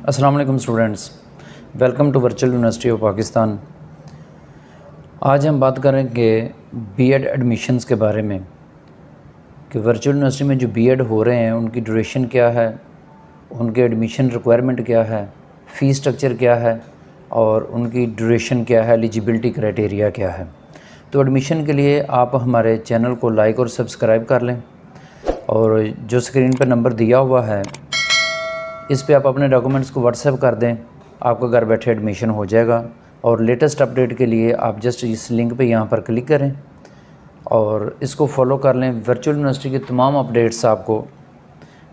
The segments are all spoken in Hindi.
अस्सलाम वालेकुम students, welcome to Virtual University of Pakistan. आज हम बात करेंगे बीएड एडमिशन्स के बारे में कि वर्चुअल यूनिवर्सिटी में जो बीएड हो रहे हैं उनकी ड्यूरेशन क्या है, उनके एडमिशन रिक्वायरमेंट क्या है, फ़ीस स्ट्रक्चर क्या है और उनकी ड्यूरेशन क्या है, एलिजिबिलिटी क्राइटेरिया क्या है। तो एडमिशन के लिए आप हमारे चैनल को लाइक और सब्सक्राइब कर लें और जो स्क्रीन पर नंबर दिया हुआ है इस पे आप अपने डॉक्यूमेंट्स को व्हाट्सएप कर दें, आपका घर बैठे एडमिशन हो जाएगा। और लेटेस्ट अपडेट के लिए आप जस्ट इस लिंक पे यहाँ पर क्लिक करें और इसको फॉलो कर लें। वर्चुअल यूनिवर्सिटी की तमाम अपडेट्स आपको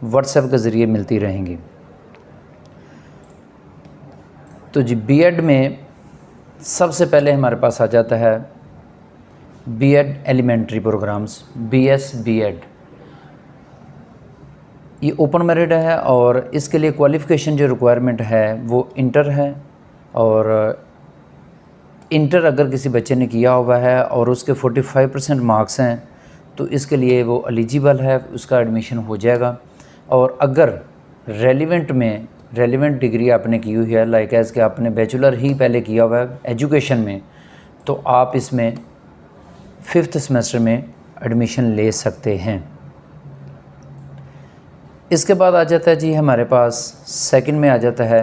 व्हाट्सएप के ज़रिए मिलती रहेंगी। तो जी बीएड में सबसे पहले हमारे पास आ जाता है BEd elementary programs, BS BEd. ये ओपन मेरिट है और इसके लिए क्वालिफ़िकेशन जो रिक्वायरमेंट है वो इंटर है। और इंटर अगर किसी बच्चे ने किया हुआ है और उसके 45% मार्क्स हैं तो इसके लिए वो एलिजिबल है, उसका एडमिशन हो जाएगा। और अगर रेलिवेंट डिग्री आपने की हुई है, लाइक एज़ कि आपने बैचलर ही पहले किया हुआ है एजुकेशन में, तो आप इसमें 5th सेमेस्टर में एडमिशन ले सकते हैं। इसके बाद आ जाता है जी हमारे पास सेकंड में आ जाता है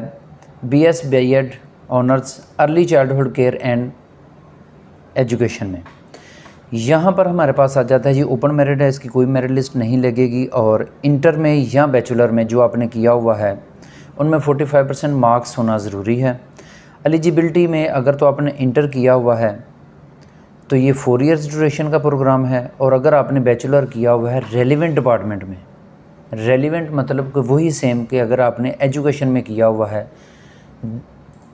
BS BEd honours early childhood care and education में। यहाँ पर हमारे पास आ जाता है जी ओपन मेरिट है, इसकी कोई मेरिट लिस्ट नहीं लगेगी। और इंटर में या बैचलर में जो आपने किया हुआ है उनमें 45% मार्क्स होना ज़रूरी है। एलिजिबिलिटी में अगर तो आपने इंटर किया हुआ है तो ये 4 ईयर्स ड्यूरेशन का प्रोग्राम है। और अगर आपने बैचलर किया हुआ है रेलिवेंट डिपार्टमेंट में, रेलिवेंट मतलब कि वही सेम कि अगर आपने एजुकेशन में किया हुआ है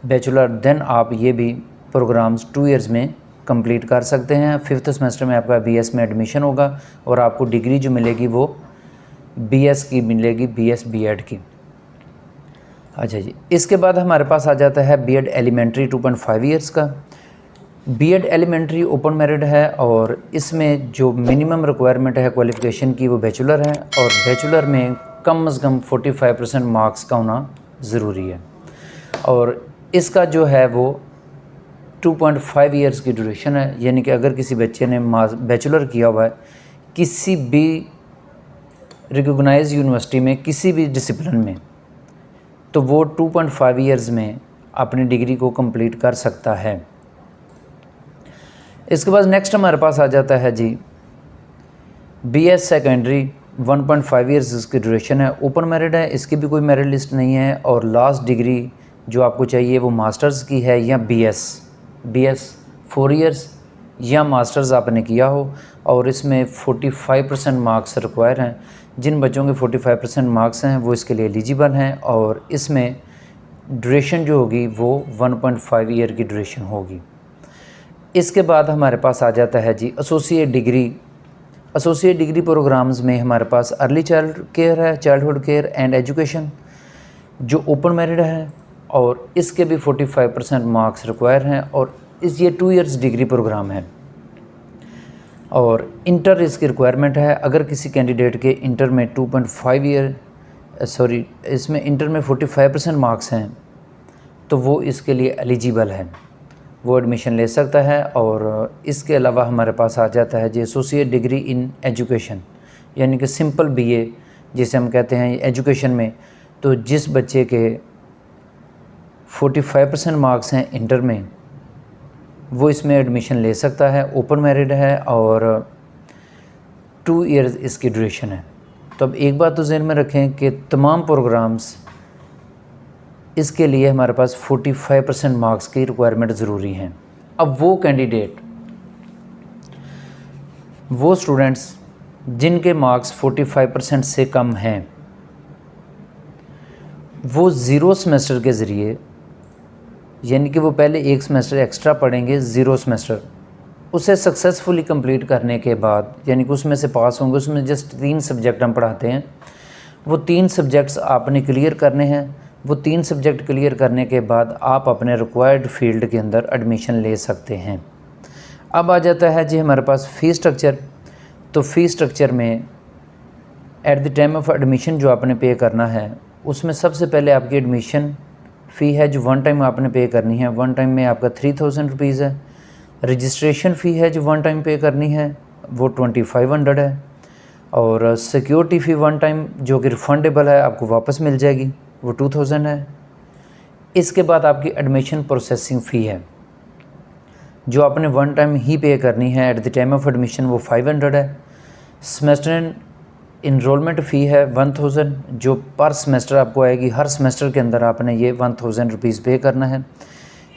बैचलर, देन आप ये भी प्रोग्राम्स 2 ईयर्स में कंप्लीट कर सकते हैं। 5th सेमेस्टर में आपका बीएस में एडमिशन होगा और आपको डिग्री जो मिलेगी वो बीएस की मिलेगी, बीएस बीएड की। अच्छा जी, इसके बाद हमारे पास आ जाता है बीएड एलिमेंट्री 2.5 ईयर्स का। बीएड एलिमेंट्री ओपन मेरिट है और इसमें जो मिनिमम रिक्वायरमेंट है क्वालिफ़िकेशन की वो बैचलर है और बैचलर में कम से कम 45% मार्क्स का होना ज़रूरी है। और इसका जो है वो 2.5 ईयर्स की ड्यूरेशन है, यानी कि अगर किसी बच्चे ने बैचलर किया हुआ है किसी भी रिकॉग्नाइज्ड यूनिवर्सिटी में किसी भी डिसिप्लिन में, तो वो 2.5 ईयर्स में अपनी डिग्री को कंप्लीट कर सकता है। इसके बाद नेक्स्ट हमारे पास आ जाता है जी बीएस सेकेंडरी 1.5 ईयर्स इसकी ड्यूरेशन है, ओपन मेरिट है, इसकी भी कोई मेरिट लिस्ट नहीं है। और लास्ट डिग्री जो आपको चाहिए वो मास्टर्स की है या बीएस 4 ईयर्स या मास्टर्स आपने किया हो। और इसमें 45% मार्क्स रिक्वायर हैं। जिन बच्चों के 45% मार्क्स हैं वो इसके लिए एलिजिबल हैं और इसमें ड्यूरेशन जो होगी वो 1.5 ईयर की ड्यूरेशन होगी। इसके बाद हमारे पास आ जाता है जी एसोसिएट डिग्री प्रोग्राम्स में हमारे पास early childhood care and education जो ओपन मेरिट है और इसके भी 45% मार्क्स रिक्वायर हैं। और ये 2 ईयर्स डिग्री प्रोग्राम है और इंटर इसकी रिक्वायरमेंट है। अगर किसी कैंडिडेट के इंटर में 2.5 ईयर इसमें इंटर में 45% मार्क्स हैं तो वो इसके लिए एलिजिबल है, वो एडमिशन ले सकता है। और इसके अलावा हमारे पास आ जाता है जी एसोसिएट डिग्री इन एजुकेशन, यानी कि सिंपल बीए जिसे हम कहते हैं एजुकेशन में। तो जिस बच्चे के 45% मार्क्स हैं इंटर में वो इसमें एडमिशन ले सकता है, ओपन मेरिट है और 2 ईयर्स इसकी ड्यूरेशन है। तो अब एक बात तो ज़हन में रखें कि तमाम प्रोग्राम्स इसके लिए हमारे पास 45% मार्क्स की रिक्वायरमेंट ज़रूरी हैं। अब वो स्टूडेंट्स जिनके मार्क्स 45% से कम हैं वो 0 सेमेस्टर के ज़रिए, यानी कि वो पहले 1 सेमेस्टर एक्स्ट्रा पढ़ेंगे 0 सेमेस्टर, उसे सक्सेसफुली कंप्लीट करने के बाद यानी कि उसमें से पास होंगे। उसमें जस्ट 3 सब्जेक्ट हम पढ़ाते हैं, वो 3 सब्जेक्ट्स आपने क्लियर करने हैं। वो 3 सब्जेक्ट क्लियर करने के बाद आप अपने रिक्वायर्ड फील्ड के अंदर एडमिशन ले सकते हैं। अब आ जाता है जी हमारे पास फ़ीस स्ट्रक्चर। तो फ़ीस स्ट्रक्चर में at the time of admission जो आपने पे करना है उसमें सबसे पहले आपकी एडमिशन फ़ी है जो वन टाइम आपने पे करनी है, वन टाइम में आपका 3000 रुपीज़ है। रजिस्ट्रेशन फ़ी है जो वन टाइम पे करनी है वो 2500 है। और सिक्योरिटी फ़ी वन टाइम जो कि रिफ़ंडेबल है, आपको वापस मिल जाएगी, वो 2000 है। इसके बाद आपकी एडमिशन प्रोसेसिंग फ़ी है जो आपने वन टाइम ही पे करनी है at the time of admission, वो 500 है। सेमेस्टर इनरोलमेंट फ़ी है 1000 जो पर सेमेस्टर आपको आएगी, हर सेमेस्टर के अंदर आपने ये 1000 रुपीज़ पे करना है।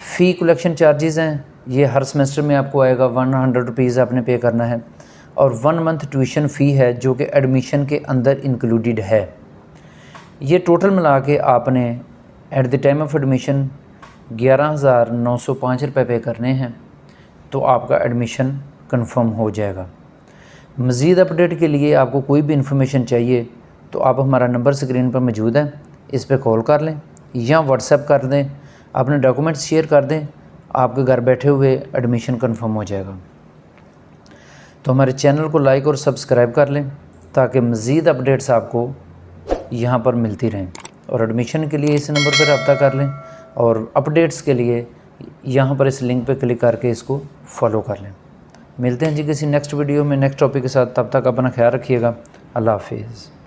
फ़ी कलेक्शन चार्जेस हैं, ये हर सेमेस्टर में आपको आएगा 100 रुपीज़ आपने पे करना है। और 1 मंथ ट्यूशन फ़ी है जो कि एडमिशन के अंदर इंक्लूडेड है। ये टोटल मिला के आपने at the time of admission 11,905 रुपये पे करने हैं, तो आपका एडमिशन कंफर्म हो जाएगा। मज़ीद अपडेट के लिए आपको कोई भी इन्फॉर्मेशन चाहिए तो आप हमारा नंबर स्क्रीन पर मौजूद है, इस पर कॉल कर लें या व्हाट्सएप कर दें, अपने डॉक्यूमेंट्स शेयर कर दें, आपके घर बैठे हुए एडमिशन कंफर्म हो जाएगा। तो हमारे चैनल को लाइक और सब्सक्राइब कर लें ताकि मज़ीद अपडेट्स आपको यहाँ पर मिलती रहें। और एडमिशन के लिए इस नंबर पर रब्ता कर लें और अपडेट्स के लिए यहाँ पर इस लिंक पर क्लिक करके इसको फॉलो कर लें। मिलते हैं जी किसी नेक्स्ट वीडियो में नेक्स्ट टॉपिक के साथ, तब तक अपना ख्याल रखिएगा। अल्लाह हाफिज़।